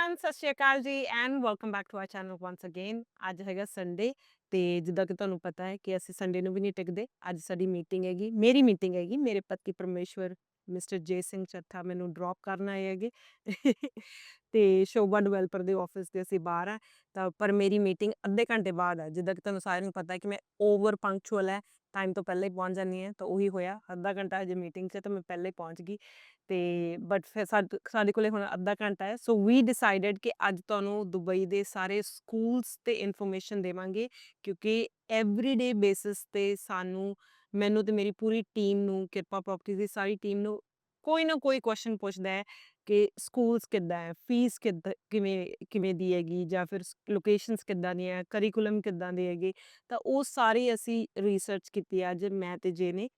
everyone, ਸਤਿ ਸ਼੍ਰੀ ਅਕਾਲ ਜੀ and welcome back to our channel once again. ਅੱਜ ਹੈਗਾ ਸੰਡੇ ਤੇ ਜਿੱਦਾਂ ਕਿ ਤੁਹਾਨੂੰ ਪਤਾ ਹੈ ਕਿ ਅਸੀਂ ਸੰਡੇ ਨੂੰ ਵੀ ਨਹੀਂ ਟਿਕਦੇ। ਅੱਜ ਸਾਡੀ ਮੀਟਿੰਗ ਹੈਗੀ, ਮੇਰੀ ਮੀਟਿੰਗ ਹੈਗੀ। ਮੇਰੇ ਪਤੀ ਪਰਮੇਸ਼ਵਰ ਮਿਸਟਰ ਜੇ ਸਿੰਘ ਚੱਠਾ ਮੈਨੂੰ ਡ੍ਰੌਪ ਕਰਨ ਆਏ ਹੈਗੇ ਤੇ ਸ਼ੋਭਾ ਡਿਵੈਲਪਰ ਦੇ ਆਫਿਸ ਦੇ ਅਸੀਂ ਬਾਹਰ ਆ। ਤਾਂ ਪਰ ਮੇਰੀ ਮੀਟਿੰਗ ਅੱਧੇ ਘੰਟੇ ਬਾਅਦ ਆ। ਜਿੱਦਾਂ ਕਿ ਤੁਹਾਨੂੰ ਸਾਰਿਆਂ ਨੂੰ ਪਤਾ ਹੈ ਕਿ ਮੈਂ ਓਵਰ ਪੰਕਚੁਅਲ ਹੈ, ਟਾਈਮ ਤੋਂ ਪਹਿਲਾਂ ਹੀ ਪਹੁੰਚ ਜਾਂਦੀ ਹਾਂ। ਤਾਂ ਉਹੀ ਹੋਇਆ, ਅੱਧਾ ਘੰਟਾ ਹਜੇ ਮੀਟਿੰਗ 'ਚ ਤਾਂ ਮੈਂ ਪਹਿਲਾਂ ਹੀ ਪਹੁੰਚ ਗਈ। ਤੇ ਬਟ ਫਿਰ ਸਾਡੇ ਕੋਲੇ ਹੁਣ ਅੱਧਾ ਘੰਟਾ ਹੈ। ਸੋ ਵੀ ਡਿਸਾਈਡਡ ਕਿ ਅੱਜ ਤੁਹਾਨੂੰ ਦੁਬਈ ਦੇ ਸਾਰੇ ਸਕੂਲਸ ਤੇ ਇਨਫੋਰਮੇਸ਼ਨ ਦੇਵਾਂਗੇ, ਕਿਉਂਕਿ ਐਵਰੀਡੇ ਬੇਸਿਸ ਤੇ ਮੈਨੂੰ ਤੇ ਮੇਰੀ ਪੂਰੀ ਟੀਮ ਨੂੰ, ਕਿਰਪਾ ਪ੍ਰੋਪਰਟੀਜ਼ ਦੀ ਸਾਰੀ ਟੀਮ ਨੂੰ ਕੋਈ ਨਾ ਕੋਈ ਕੁਐਸਚਨ ਪੁੱਛਦਾ ਹੈ ਕਿ ਸਕੂਲਸ ਕਿੱਦਾਂ ਹੈ, ਫੀਸ ਕਿਵੇਂ ਕਿਵੇਂ ਦੀ ਹੈਗੀ, ਜਾਂ ਫਿਰ ਲੋਕੇਸ਼ਨਸ ਕਿੱਦਾਂ ਦੀਆਂ, ਕਰਿਕੂਲਮ ਕਿੱਦਾਂ ਦੇ ਹੈਗੇ। ਤਾਂ ਉਹ ਸਾਰੀ ਅਸੀਂ ਰਿਸਰਚ ਕੀਤੀ ਅੱਜ ਮੈਂ ਤੇ ਜੇ ਨੇ,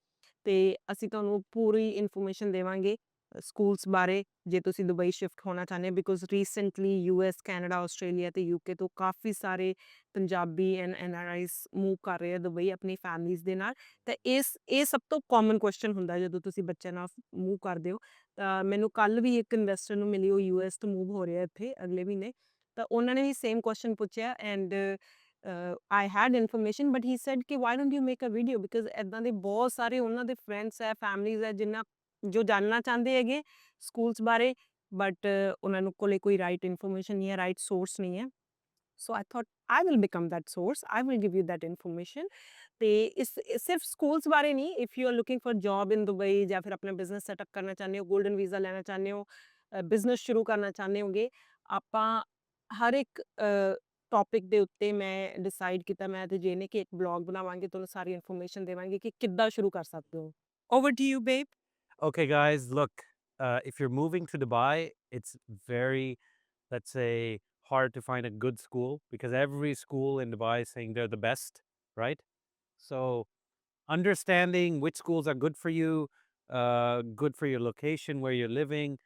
ਤੇ ਅਸੀਂ ਤੁਹਾਨੂੰ ਪੂਰੀ ਇਨਫੋਰਮੇਸ਼ਨ ਦੇਵਾਂਗੇ ਸਕੂਲਸ ਬਾਰੇ ਜੇ ਤੁਸੀਂ ਦੁਬਈ ਸ਼ਿਫਟ ਹੋਣਾ ਚਾਹੁੰਦੇ ਹੋ। Because recently US, Canada, Australia ਤੇ UK ਤੋਂ ਕਾਫੀ ਸਾਰੇ ਪੰਜਾਬੀ ਐਂਡ NRIs ਮੂਵ ਕਰ ਰਹੇ ਆ ਦੁਬਈ ਆਪਣੀ ਫੈਮਲੀਜ਼ ਦੇ ਨਾਲ। ਤਾਂ ਇਹ ਸਭ ਤੋਂ ਕਾਮਨ ਕੁਐਸਚਨ ਹੁੰਦਾ ਜਦੋਂ ਤੁਸੀਂ ਬੱਚਿਆਂ ਨਾਲ ਮੂਵ ਕਰਦੇ ਹੋ। ਤਾਂ ਮੈਨੂੰ ਕੱਲ ਵੀ ਇੱਕ ਇਨਵੈਸਟਰ ਨੂੰ ਮਿਲੀ, ਉਹ US ਤੋਂ ਮੂਵ ਹੋ ਰਿਹਾ ਇੱਥੇ ਅਗਲੇ ਮਹੀਨੇ। ਤਾਂ ਉਹਨਾਂ ਨੇ ਵੀ ਸੇਮ ਕੁਐਸਚਨ ਪੁੱਛਿਆ and I had information but he said ਕਿ why don't you make a video, because ਇੱਦਾਂ ਦੇ ਬਹੁਤ ਸਾਰੇ ਉਹਨਾਂ ਦੇ ਫਰੈਂਡਸ ਹੈ, ਫੈਮਲੀਜ਼ ਹੈ ਜੋ ਜਾਣਨਾ ਚਾਹੁੰਦੇ ਹੈਗੇ ਸਕੂਲਸ ਬਾਰੇ, ਬਟ ਉਹਨਾਂ ਨੂੰ ਕੋਲੇ ਕੋਈ ਰਾਈਟ ਇਨਫੋਰਮੇਸ਼ਨ ਨਹੀਂ ਹੈ, ਰਾਈਟ ਸੋਰਸ ਨਹੀਂ ਹੈ। So I thought I will become that source, I will give you that information। ਤੇ ਸਿਰਫ ਸਕੂਲਸ ਬਾਰੇ ਨਹੀਂ, if you are looking for job in Dubai ਜਾਂ ਫਿਰ ਆਪਣਾ ਬਿਜ਼ਨਸ ਸੈਟਅਪ ਕਰਨਾ ਚਾਹੁੰਦੇ ਹੋ, ਗੋਲਡਨ ਵੀਜ਼ਾ ਲੈਣਾ ਚਾਹੁੰਦੇ ਹੋ, ਬਿਜ਼ਨਸ ਸ਼ੁਰੂ ਕਰਨਾ ਚਾਹੁੰਦੇ ਹੋਗੇ, ਆਪਾਂ ਹਰ ਇੱਕ ਟੌਪਿਕ ਦੇ ਉੱਤੇ ਮੈਂ ਡਿਸਾਈਡ ਕੀਤਾ, ਮੈਂ ਤੇ ਜੇ ਨੇ, ਕਿ ਇੱਕ ਬਲੌਗ ਬਣਾਵਾਂਗੇ, ਤੁਹਾਨੂੰ ਸਾਰੀ ਇਨਫੋਰਮੇਸ਼ਨ ਦੇਵਾਂਗੇ ਕਿ ਕਿੱਦਾਂ ਸ਼ੁਰੂ ਕਰ ਸਕਦੇ ਹੋ। Over to you babe. Okay, guys, look, if you're moving to Dubai, it's very, let's say, hard to find a good school because every school in Dubai is saying they're the best, right? So, understanding which schools are good for you, good for your location, where you're living,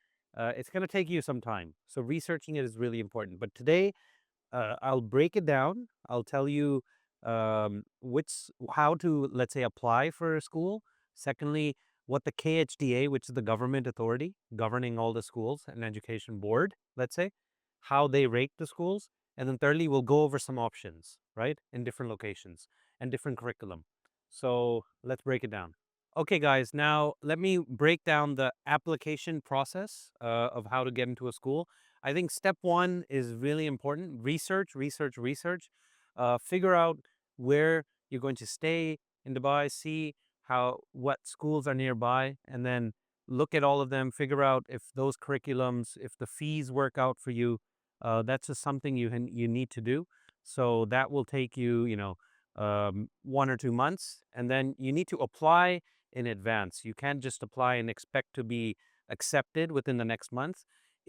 it's going to take you some time. So, researching it is really important. But today, I'll break it down. I'll tell you how to, let's say, apply for a school. Secondly, what the KHDA, which is the government authority governing all the schools and education board, let's say, how they rate the schools. And then thirdly, we'll go over some options, right, in different locations and different curriculum. So let's break it down. Okay, guys, now let me break down the application process of how to get into a school. I think step one is really important. Research, research, research. Figure out where you're going to stay in Dubai, see what schools are nearby, and then look at all of them, figure out if those curriculums, if the fees work out for you. That's just something you need to do. So that will take you, 1 or 2 months, and then you need to apply in advance. You can't just apply and expect to be accepted within the next month.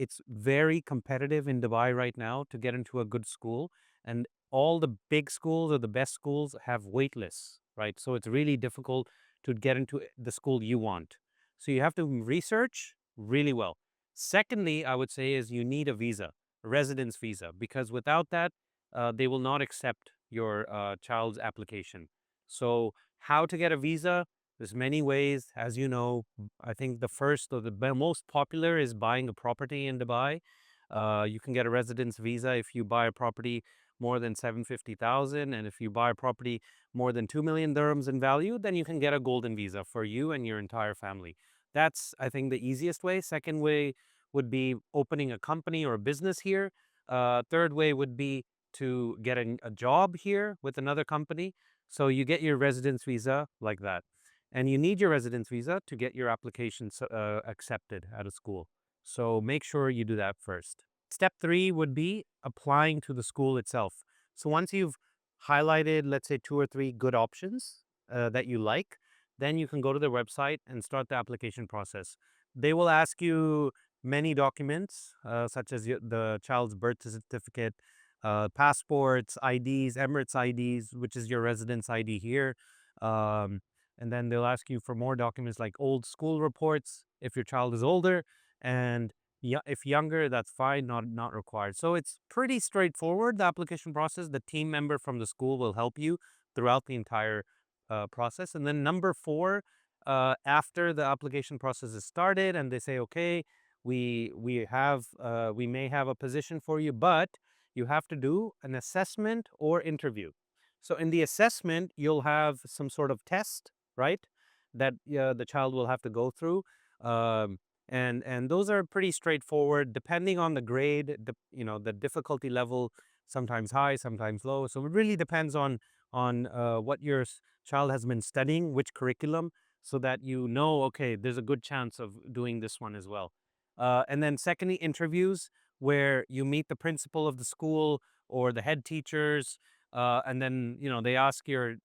It's very competitive in Dubai right now to get into a good school, and all the big schools or the best schools have wait lists, right? So it's really difficult to get into the school you want. So you have to research really well. Secondly, I would say is you need a visa, a residence visa, because without that, they will not accept your child's application. So how to get a visa? There's many ways, as you know. I think the first or the most popular is buying a property in Dubai. You can get a residence visa if you buy a property more than 750,000, and if you buy a property more than 2 million dirhams in value, then you can get a golden visa for you and your entire family. That's, I think, the easiest way. Second way would be opening a company or a business here. Third way would be to get a job here with another company. So you get your residence visa like that. And you need your residence visa to get your application accepted at a school. So make sure you do that first. Step 3 would be applying to the school itself. So once you've highlighted, let's say, 2 or 3 good options that you like, then you can go to their website and start the application process. They will ask you many documents, such as the child's birth certificate, passports, IDs, Emirates IDs, which is your residence ID here. And then they'll ask you for more documents like old school reports if your child is older, and if younger, that's fine, not required. So it's pretty straightforward, the application process. The team member from the school will help you throughout the entire process. And then number 4, after the application process is started and they say, okay, we may have a position for you, but you have to do an assessment or interview. So in the assessment, you'll have some sort of test, right? That the child will have to go through. Um, and those are pretty straightforward, depending on the grade, the difficulty level, sometimes high, sometimes low. So it really depends on what your child has been studying, which curriculum, so that you know, okay, there's a good chance of doing this one as well. And then secondly, interviews where you meet the principal of the school or the head teachers, and then they ask your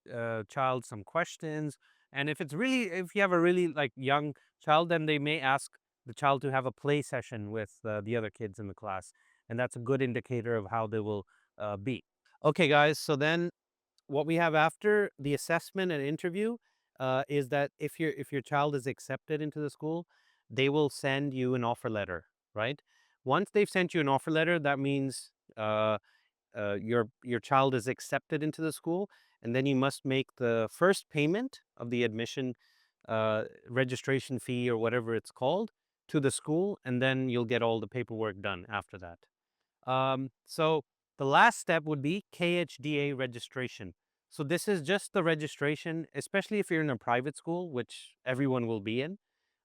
child some questions. And if you have a really like young child, then they may ask the child to have a play session with the other kids in the class, and that's a good indicator of how they will be. Okay, guys. So then what we have after the assessment and interview is that if your child is accepted into the school, they will send you an offer letter, right? Once they've sent you an offer letter, that means your child is accepted into the school, and then you must make the first payment of the admission registration fee or whatever it's called to the school, and then you'll get all the paperwork done after that. So the last step would be KHDA registration. So this is just the registration, especially if you're in a private school, which everyone will be in.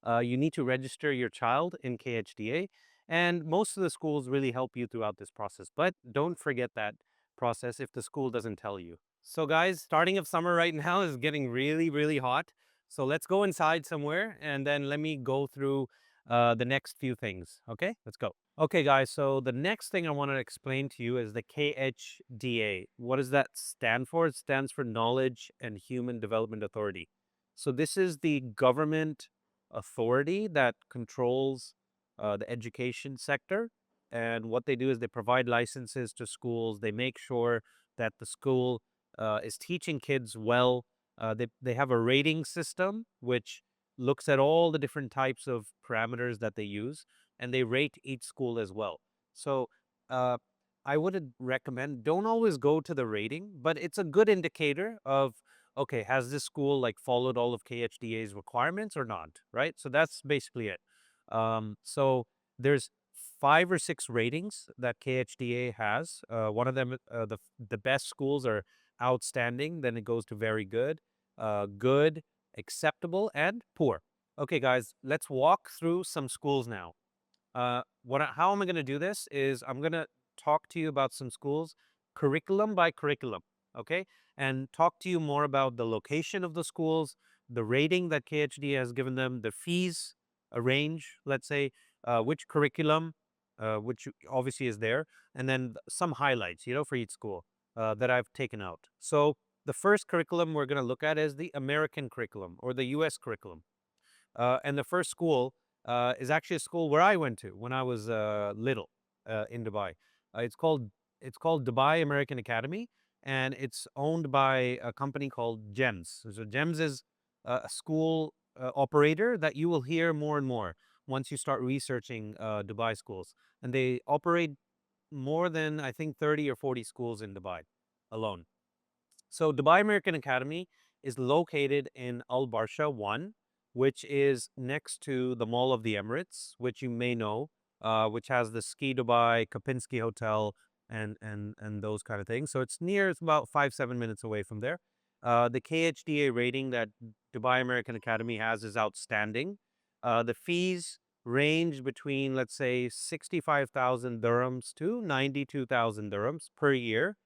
You need to register your child in KHDA, and most of the schools really help you throughout this process. But don't forget that process if the school doesn't tell you. So, guys, starting of summer right now is getting really, really hot. So let's go inside somewhere, and then let me go through the next few things. Okay, let's go. Okay, guys, so the next thing I want to explain to you is the KHDA. What does that stand for? It stands for Knowledge and Human Development Authority. So, this is the government authority that controls the education sector. And what they do is they provide licenses to schools, they make sure that the school is teaching kids well. They have a rating system which looks at all the different types of parameters that they use, and they rate each school as well. So uh, I would recommend, don't always go to the rating, but it's a good indicator of, okay, has this school like followed all of KHDA's requirements or not, right? So that's basically it. So there's 5 or 6 ratings that KHDA has. One of them, the best schools are outstanding. Then it goes to very good, good, acceptable, and poor. Okay, guys, let's walk through some schools now. How am I going to do this? Is I'm going to talk to you about some schools, curriculum by curriculum, okay, and talk to you more about the location of the schools, the rating that KHD has given them, the fees, a range, let's say, which curriculum, which obviously is there, and then some highlights, for each school that I've taken out. So the first curriculum we're going to look at is the American curriculum or the U.S. curriculum. And the first school is actually a school where I went to when I was little in Dubai. Uh, it's called it's called Dubai American Academy, and it's owned by a company called GEMS. So GEMS is a school operator that you will hear more and more once you start researching Dubai schools, and they operate more than I think 30 or 40 schools in Dubai alone. So Dubai American Academy is located in Al Barsha 1, which is next to the Mall of the Emirates, which you may know, which has the Ski Dubai, Kapinski Hotel, and those kind of things. So it's about 5-7 minutes away from there. The KHDA rating that Dubai American Academy has is outstanding. The fees range between, let's say, 65,000 dirhams to 92,000 dirhams per year,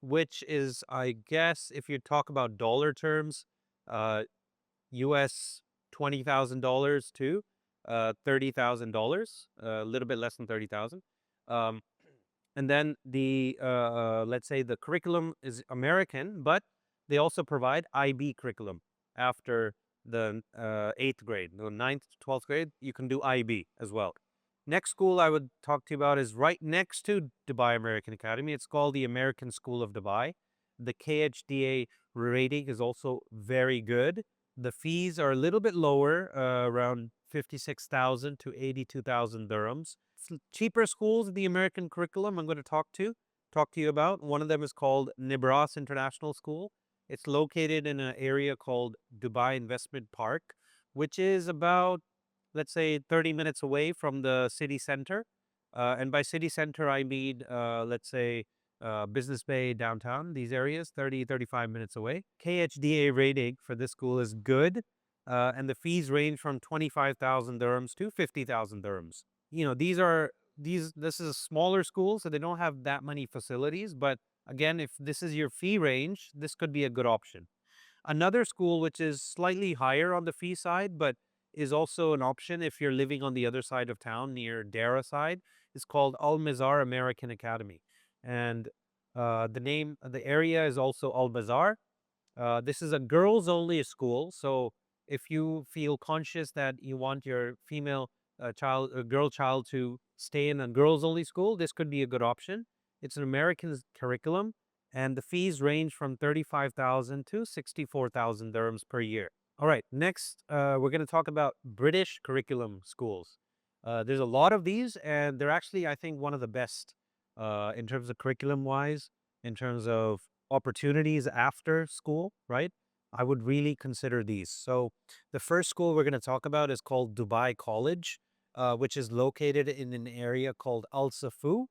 which is, I guess, if you talk about dollar terms, uh, US $20,000 to $30,000, a little bit less than 30,000. Um, and then let's say the curriculum is American, but they also provide IB curriculum after the 8th grade, the 9th to 12th grade. You can do IB as well. Next school I would talk to you about is right next to Dubai American Academy. It's called the American School of Dubai. The KHDA rating is also very good. The fees are a little bit lower, around 56,000 to 82,000 dirhams. Cheaper schools in the American curriculum I'm going to talk to you about. One of them is called Nibras International School. It's located in an area called Dubai Investment Park, which is about let's say 30 minutes away from the city center. And by city center, I mean, let's say, Business Bay, downtown, these areas, 35 minutes away. KHDA rating for this school is good. And the fees range from 25,000 dirhams to 50,000 dirhams. This is a smaller school, so they don't have that many facilities. But again, if this is your fee range, this could be a good option. Another school which is slightly higher on the fee side, but is also an option if you're living on the other side of town near Dara side, is called Al Mazar American Academy. And the area is Al Mazar. This is a girls only school. So if you feel conscious that you want your girl child to stay in a girls only school, this could be a good option. It's an American curriculum, and the fees range from 35,000 to 64,000 dirhams per year. All right, next, we're going to talk about British curriculum schools. There's a lot of these, and they're actually, I think, one of the best in terms of curriculum wise, in terms of opportunities after school, right? I would really consider these. So, the first school we're going to talk about is called Dubai College, which is located in an area called Al Safu.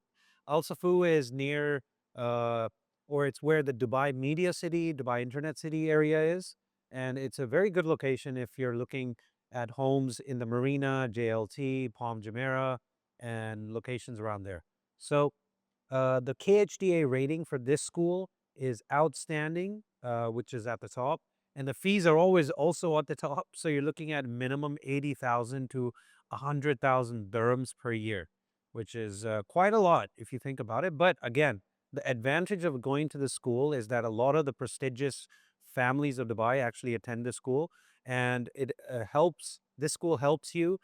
Al Safu is near, uh, or it's where the Dubai Media City, Dubai Internet City area is. And it's a very good location if you're looking at homes in the Marina, JLT, Palm Jumeirah, and locations around there. So, the KHDA rating for this school is outstanding, which is at the top. And the fees are always also at the top. So you're looking at minimum 80,000 to 100,000 dirhams per year, which is quite a lot if you think about it. But again, the advantage of going to the school is that a lot of the prestigious families of Dubai actually attend the school. And this school helps you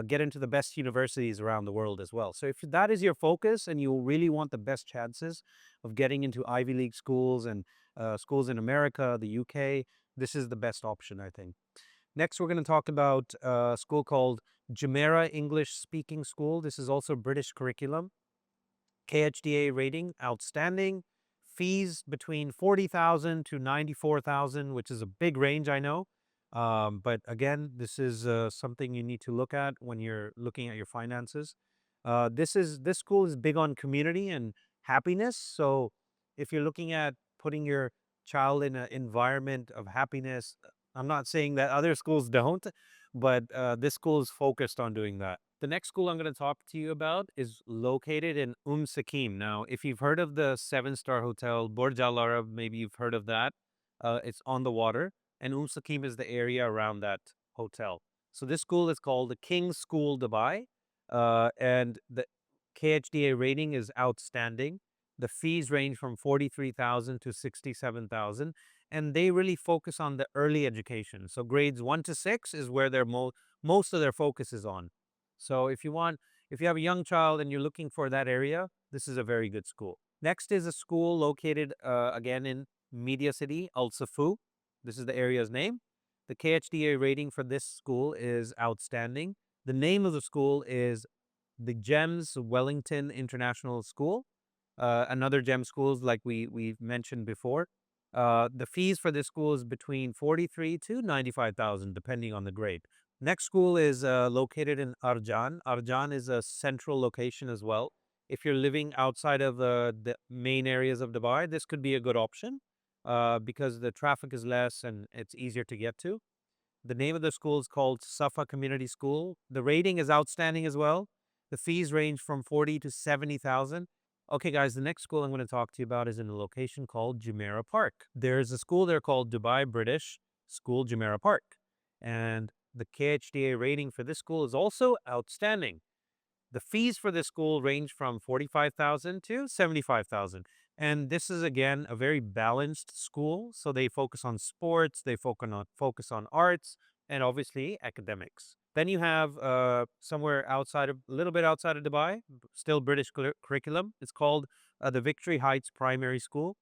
get into the best universities around the world as well. So if that is your focus and you really want the best chances of getting into Ivy League schools and schools in America, the UK, this is the best option, I think. Next, we're going to talk about a school called Jumeirah English Speaking School. This is also British curriculum. KHDA rating, outstanding. Fees between 40,000 to 94,000, which is a big range, I know. But again, this is something you need to look at when you're looking at your finances. This school is big on community and happiness. So if you're looking at putting your child in an environment of happiness, I'm not saying that other schools don't, but this school is focused on doing that. The next school I'm going to talk to you about is located in Sakim. Now, if you've heard of the seven-star hotel Burj Al Arab, maybe you've heard of that. It's on the water, and Sakim is the area around that hotel. So this school is called the King's School Dubai, and the KHDA rating is outstanding. The fees range from 43,000 to 67,000, and they really focus on the early education. So grades 1 to 6 is where most of their focus is on. So if you have a young child and you're looking for that area, this is a very good school. Next is a school located again in Media City, Al Safu. This is the area's name. The KHDA rating for this school is outstanding. The name of the school is the GEMS Wellington International School. Another GEM schools like we've mentioned before. The fees for this school is between 43 to 95,000 depending on the grade. Next school is located in Arjan. Arjan is a central location as well. If you're living outside of the main areas of Dubai, this could be a good option because the traffic is less and it's easier to get to. The name of the school is called Safa Community School. The rating is outstanding as well. The fees range from 40 to 70,000. Okay, guys, the next school I'm going to talk to you about is in a location called Jumeirah Park. There's a school there called Dubai British School Jumeirah Park. And the KHDA rating for this school is also outstanding. The fees for this school range from 45,000 to 75,000. And this is again a very balanced school. So they focus on sports, they focus on arts, and obviously academics. Then you have somewhere a little bit outside of Dubai, still British curriculum. It's called the Victory Heights Primary School.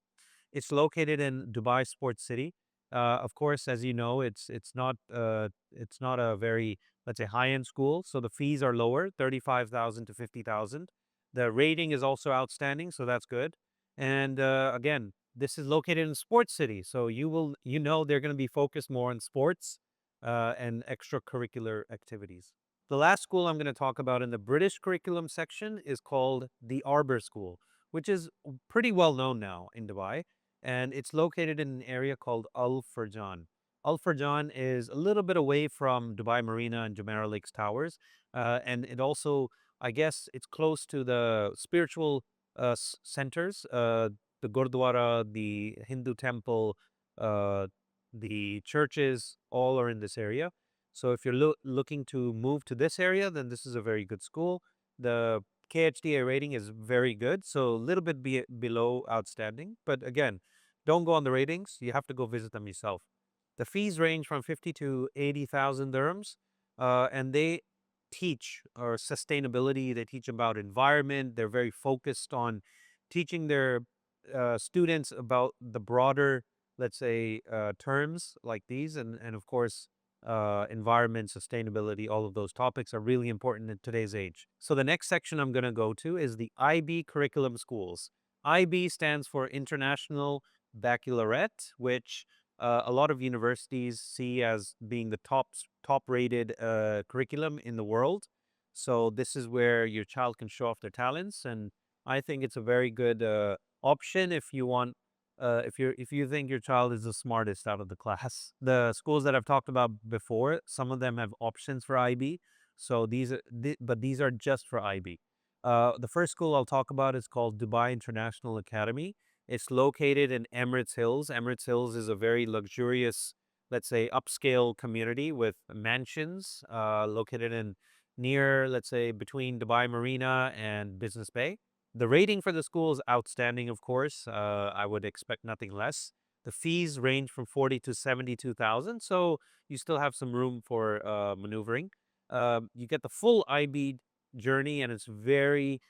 It's located in Dubai Sports City. Of course, as you know, it's not a very, let's say, high end school, so the fees are lower, 35,000 to 50,000. The rating is also outstanding, so that's good. And again, this is located in Sports City, so they're going to be focused more on sports and extracurricular activities. The last school I'm going to talk about in the British curriculum section is called the Arbor School, which is pretty well known now in Dubai. And it's located in an area called Al Furjan. Al Furjan is a little bit away from Dubai Marina and Jumeirah Lakes Towers. And it also, I guess, it's close to the spiritual centers, the Gurdwara, the Hindu temple, uh, the churches, all are in this area. So if you're looking to move to this area, then this is a very good school. The KHDA rating is very good, so a little bit below outstanding. But again, don't go on the ratings. You have to go visit them yourself. The fees range from 50 to 80,000 dirhams, and they teach or sustainability. They teach about environment. They're very focused on teaching their students about the broader, let's say, terms like these, and of course, environment, sustainability, all of those topics are really important in today's age. So the next section I'm going to go to is the IB curriculum schools. IB stands for International Baccalaureate, which a lot of universities see as being the top rated curriculum in the world. So this is where your child can show off their talents, and I think it's a very good option if you want if you think your child is the smartest out of the class. The schools that I've talked about before, some of them have options for IB. So but these are just for IB. The first school I'll talk about is called Dubai International Academy. It's located in Emirates Hills. Emirates Hills is a very luxurious, let's say, upscale community with mansions located in near, let's say, between Dubai Marina and Business Bay. The rating for the school is outstanding, of course. I would expect nothing less. The fees range from 40 to 72,000, so you still have some room for maneuvering. You get the full IB journey, and it's very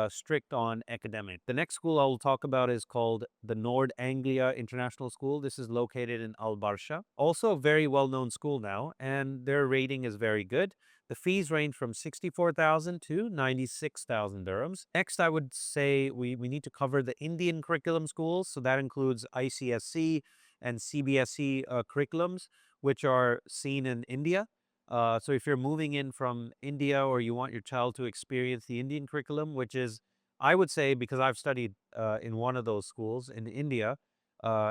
strict on academic. The next school I will talk about is called the Nord Anglia International School. This is located in Al Barsha. Also a very well-known school now, and their rating is very good. The fees range from 64,000 to 96,000 dirhams. Next, I would say we need to cover the Indian curriculum schools. So that includes ICSC and CBSE curriculums, which are seen in India. So if you're moving in from India or you want your child to experience the Indian curriculum, which is, I would say, because I've studied in one of those schools in India,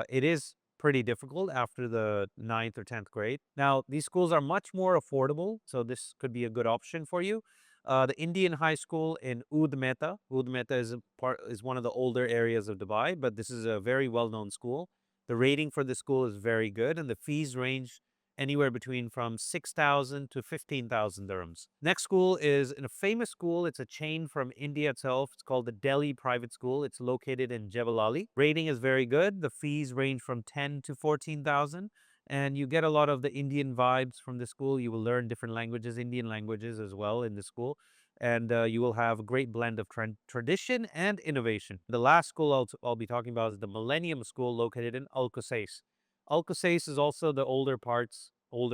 it is pretty difficult after the 9th or 10th grade. Now, these schools are much more affordable, so this could be a good option for you. The Indian high school in Oud Mehta. Oud Mehta is one of the older areas of Dubai, but this is a very well-known school. The rating for the school is very good, and the fees range anywhere between from 6,000 to 15,000 dirhams. Next school is in a famous school. It's a chain from India itself. It's called the Delhi Private School. It's located in Jebel Ali. Rating is very good. The fees range from 10 to 14,000. And you get a lot of the Indian vibes from the school. You will learn different languages, Indian languages as well in the school. And you will have a great blend of tradition and innovation. The last school I'll be talking about is the Millennium School located in Al Qusais. Al Qusais is also the older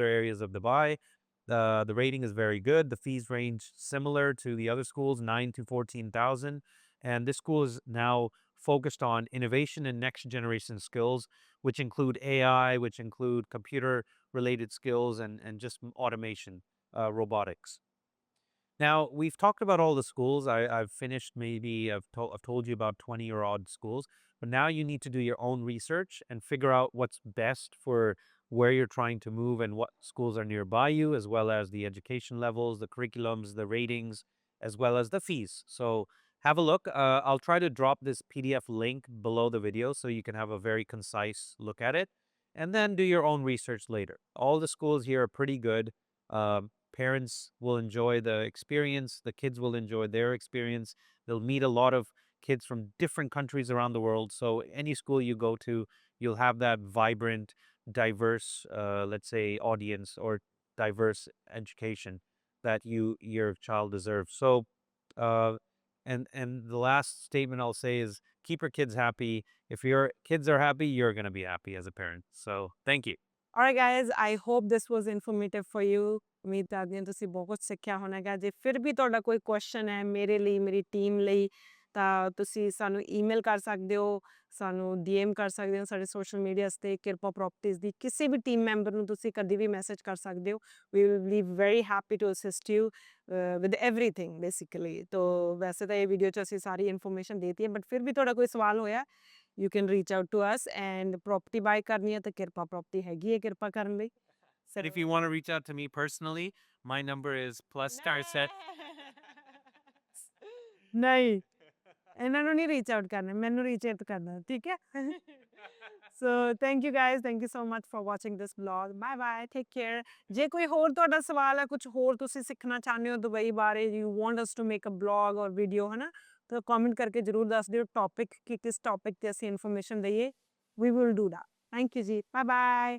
areas of Dubai. The rating is very good. The fees range similar to the other schools, 9 to 14,000. And this school is now focused on innovation and next generation skills, which include AI, which include computer related skills and just automation, robotics. Now, we've talked about all the schools. I've finished maybe, I've told you about 20 or odd schools, but now you need to do your own research and figure out what's best for where you're trying to move and what schools are nearby you, as well as the education levels, the curriculums, the ratings, as well as the fees. So have a look. I'll try to drop this PDF link below the video so you can have a very concise look at it and then do your own research later. All the schools here are pretty good. Parents will enjoy the experience. The kids will enjoy their experience. They'll meet a lot of kids from different countries around the world. So any school you go to, you'll have that vibrant, diverse, let's say, audience or diverse education that your child deserves. So, uh, and the last statement I'll say is keep your kids happy. If your kids are happy, you're gonna be happy as a parent. So thank you. Alright guys, I hope this was informative for you. ਉਮੀਦ ਕਰਦੀ ਹਾਂ ਤੁਸੀਂ ਬਹੁਤ ਸਿੱਖਿਆ ਹੋਣਾ ਗਾ। ਜੇ ਫਿਰ ਵੀ ਤੁਹਾਡਾ ਕੋਈ ਕੁਐਸਚਨ ਹੈ ਮੇਰੇ ਲਈ, ਮੇਰੀ ਟੀਮ ਲਈ, ਤਾਂ ਤੁਸੀਂ ਸਾਨੂੰ ਈਮੇਲ ਕਰ ਸਕਦੇ ਹੋ, ਸਾਨੂੰ ਡੀਐਮ ਕਰ ਸਕਦੇ ਹੋ ਸਾਡੇ ਸੋਸ਼ਲ ਮੀਡੀਆਸ ਤੇ। ਕਿਰਪਾ ਪ੍ਰੋਪਰਟੀਜ਼ ਦੀ ਕਿਸੇ ਵੀ ਟੀਮ ਮੈਂਬਰ ਨੂੰ ਤੁਸੀਂ ਕਦੀ ਵੀ ਮੈਸੇਜ ਕਰ ਸਕਦੇ ਹੋ। We will be very happy to assist you with everything basically. ਤੋ ਵੈਸੇ ਤਾਂ ਇਹ ਵੀਡੀਓ 'ਚ ਅਸੀਂ ਸਾਰੀ ਇਨਫੋਰਮੇਸ਼ਨ ਦੇਤੀ ਹੈ, ਬਟ ਫਿਰ ਵੀ ਤੁਹਾਡਾ ਕੋਈ ਸਵਾਲ ਹੋਇਆ, you can reach out to us. And property buy ਕਰਨੀ ਹੈ ਤਾਂ ਕਿਰਪਾ ਪ੍ਰੋਪਰਟੀ ਹੈਗੀ ਹੈ ਕਿਰਪਾ ਕਰਨ ਲਈ। And if you want to reach out to me personally, my number is +*set. ਨਹੀਂ, ਇਹਨਾਂ ਨੂੰ ਨਹੀਂ ਰੀਚ ਆਊਟ ਕਰਨਾ, ਮੈਨੂੰ ਰੀਚ ਆਊਟ ਕਰਨਾ, ਠੀਕ ਹੈ। So thank you guys, thank you so much for watching this vlog. Bye bye, take care. ਜੇ ਕੋਈ ਹੋਰ ਤੁਹਾਡਾ ਸਵਾਲ ਹੈ, ਕੁਝ ਹੋਰ ਤੁਸੀਂ ਸਿੱਖਣਾ ਚਾਹੁੰਦੇ ਹੋ ਦੁਬਈ ਬਾਰੇ, you want us to make a blog or video, ਹੈ ਨਾ, ਤਾਂ ਕਮੈਂਟ ਕਰਕੇ ਜ਼ਰੂਰ ਦੱਸ ਦਿਓ ਟੌਪਿਕ, ਕਿ ਕਿਸ ਟੌਪਿਕ 'ਤੇ ਅਸੀਂ ਇਨਫੋਰਮੇਸ਼ਨ ਦਈਏ। We will do that. Thank you ਜੀ, ਬਾਏ ਬਾਏ।